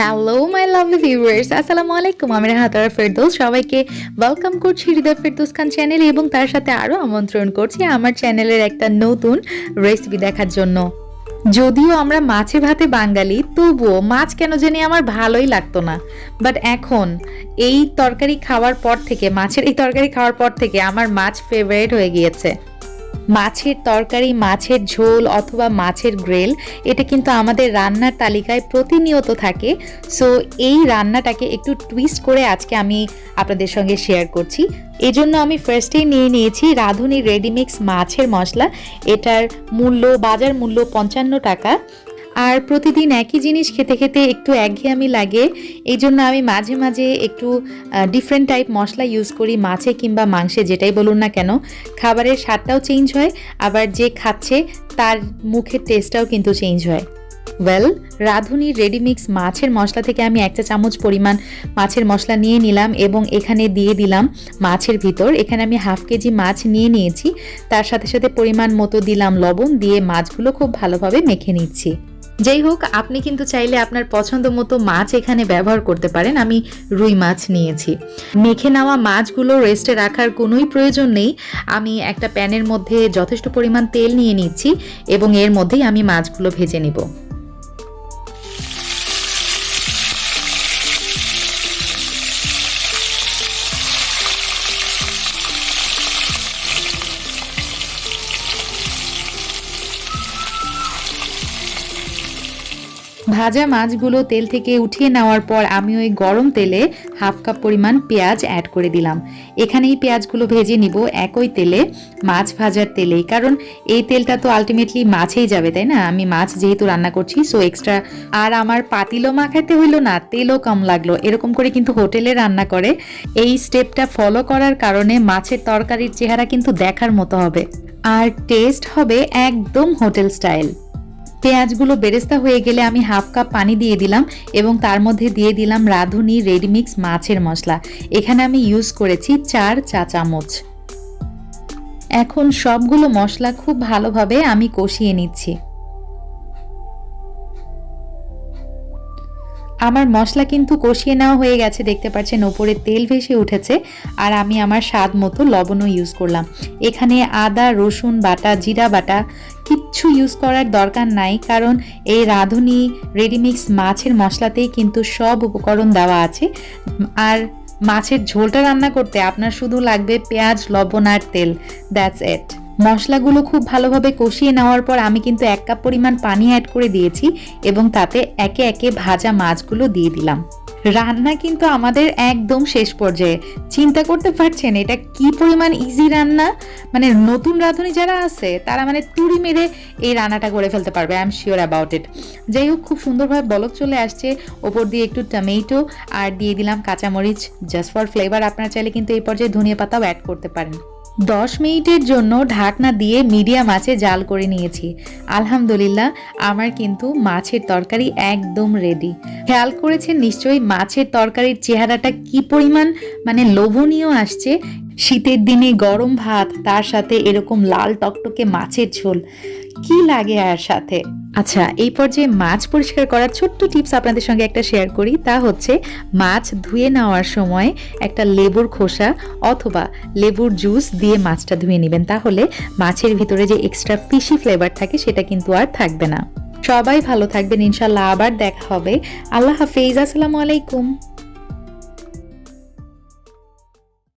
Hello my lovely viewers, আসসালামু আলাইকুম। আমি রাহাতারা ফেরদৌস। সবাইকে ওয়েলকাম করছি হৃদয় ফেরদৌস খান চ্যানেলে এবং তার সাথে আরও আমন্ত্রণ করছি আমার চ্যানেলের একটা নতুন রেসিপি দেখার জন্য। যদিও আমরা মাছে ভাতে বাঙালি, তবুও মাছ কেন জানি আমার ভালোই লাগতো না। বাট এখন এই তরকারি খাওয়ার পর থেকে, মাছের এই তরকারি খাওয়ার পর থেকে আমার মাছ ফেভারিট হয়ে গিয়েছে। মাছের তরকারি, মাছের ঝোল অথবা মাছের গ্রেল, এটা কিন্তু আমাদের রান্নার তালিকায় প্রতিনিয়ত থাকে। সো এই রান্নাটাকে একটু টুইস্ট করে আজকে আমি আপনাদের সঙ্গে শেয়ার করছি। এজন্য আমি ফার্স্টেই নিয়ে নিয়েছি রাঁধুনি রেডিমিক্স মাছের মশলা। এটার বাজার মূল্য 55 টাকা। আর প্রতিদিন একই জিনিস খেতে খেতে একটু একঘেয়েমি লাগে, এই জন্য আমি মাঝে মাঝে একটু ডিফারেন্ট টাইপ মশলা ইউজ করি মাছে কিংবা মাংসে, যেটাই বলুন না কেন। খাবারের স্বাদটাও চেঞ্জ হয়, আবার যে খাচ্ছে তার মুখের টেস্টটাও কিন্তু চেঞ্জ হয়। রাঁধুনি রেডিমিক্স মাছের মশলা থেকে আমি 1 চা চামচ পরিমাণ মাছের মশলা নিয়ে নিলাম এবং এখানে দিয়ে দিলাম মাছের ভিতর। এখানে আমি হাফ কেজি মাছ নিয়ে নিয়েছি, তার সাথে সাথে পরিমাণ মতো দিলাম লবণ, দিয়ে মাছগুলো খুব ভালোভাবে মেখে নিচ্ছি। যাই হোক, আপনি কিন্তু চাইলে আপনার পছন্দ মতো মাছ এখানে ব্যবহার করতে পারেন। আমি রুই মাছ নিয়েছি। মেখে নেওয়া মাছগুলো রেস্টে রাখার কোনোই প্রয়োজন নেই। আমি একটা প্যানের মধ্যে যথেষ্ট পরিমাণ তেল নিয়ে নিচ্ছি এবং এর মধ্যেই আমি মাছগুলো ভেজে নিব। ভাজা মাছগুলো তেল থেকে উঠিয়ে নেওয়ার পর আমি ওই গরম তেলে হাফ কাপ পরিমাণ পেঁয়াজ অ্যাড করে দিলাম। এখানে এই পেঁয়াজগুলো ভেজে নিব একই তেলে, মাছ ভাজার তেলেই, কারণ এই তেলটা তো আলটিমেটলি মাছেই যাবে, তাই না? আমি মাছ যেহেতু রান্না করছি, সো এক্সট্রা। আর আমার পাতিলও মাখাতে হইলো না, তেলও কম লাগলো। এরকম করে কিন্তু হোটেলে রান্না করে। এই স্টেপটা ফলো করার কারণে মাছের তরকারির চেহারা কিন্তু দেখার মতো হবে, আর টেস্ট হবে একদম হোটেল স্টাইল। পেঁয়াজগুলো বেরেস্তা হয়ে গেলে আমি হাফ কাপ পানি দিয়ে দিলাম এবং তার মধ্যে দিয়ে দিলাম রাঁধুনি রেডিমিক্স মাছের মশলা। এখানে আমি ইউজ করেছি 4 চা চামচ। এখন সবগুলো মশলা খুব ভালোভাবে আমি কষিয়ে নিচ্ছি। আমার মশলা কিন্তু কষিয়ে নেওয়া হয়ে গেছে, দেখতে পাচ্ছেন ওপরে তেল ভেসে উঠেছে। আর আমি আমার স্বাদ মতো লবণও ইউজ করলাম। এখানে আদা রসুন বাটা, জিরা বাটা কিচ্ছু ইউজ করার দরকার নাই, কারণ এই রাঁধুনি রেডিমিক্স মাছের মশলাতেই কিন্তু সব উপকরণ দেওয়া আছে। আর মাছের ঝোলটা রান্না করতে আপনার শুধু লাগবে পেঁয়াজ, লবণ আর তেল, দ্যাটস ইট। মশলাগুলো খুব ভালোভাবে কষিয়ে নেওয়ার পর আমি কিন্তু 1 কাপ পরিমাণ পানি অ্যাড করে দিয়েছি এবং তাতে একে একে ভাজা মাছগুলো দিয়ে দিলাম। রান্না কিন্তু আমাদের একদম শেষ পর্যায়ে। চিন্তা করতে পারছেন এটা কি পরিমাণ ইজি রান্না? মানে নতুন রাঁধুনি যারা আছে তারা মানে তুড়ি মেরে এই রান্নাটা করে ফেলতে পারবে, I am sure about it. যাই হোক, খুব সুন্দরভাবে বলক চলে আসছে। ওপর দিয়ে একটু টমেটো আর দিয়ে দিলাম কাঁচামরিচ, জাস্ট ফর ফ্লেভার। আপনারা চাইলে কিন্তু এই পর্যায়ে ধনিয়া পাতাও অ্যাড করতে পারেন। 10 মিনিটের জন্য ঢাকনা দিয়ে মিডিয়াম আঁচে জাল করে নিয়েছি। আলহামদুলিল্লাহ, আমার কিন্তু মাছের তরকারি একদম রেডি। খেয়াল করেছেন নিশ্চয়ই মাছের তরকারির চেহারাটা কি পরিমাণ মানে লোভনীয় আসছে। শীতের দিনে গরম ভাত, তার সাথে এরকম লাল টকটকে মাছের ঝোল, কি লাগে আর সাথে। আচ্ছা, এই পর্যায়ে মাছ পরিষ্কার করার ছোট্ট টিপস আপনাদের সঙ্গে একটা শেয়ার করি। তা হচ্ছে, মাছ ধুয়ে নেওয়ার সময় একটা লেবুর খোসা অথবা লেবুর জুস দিয়ে মাছটা ধুয়ে নেবেন, তাহলে মাছের ভিতরে যে এক্সট্রা ফিশি ফ্লেভার থাকে সেটা কিন্তু আর থাকবে না। সবাই ভালো থাকবেন, ইনশাল্লাহ আবার দেখা হবে। আল্লাহ হাফেজ, আসসালামু আলাইকুম।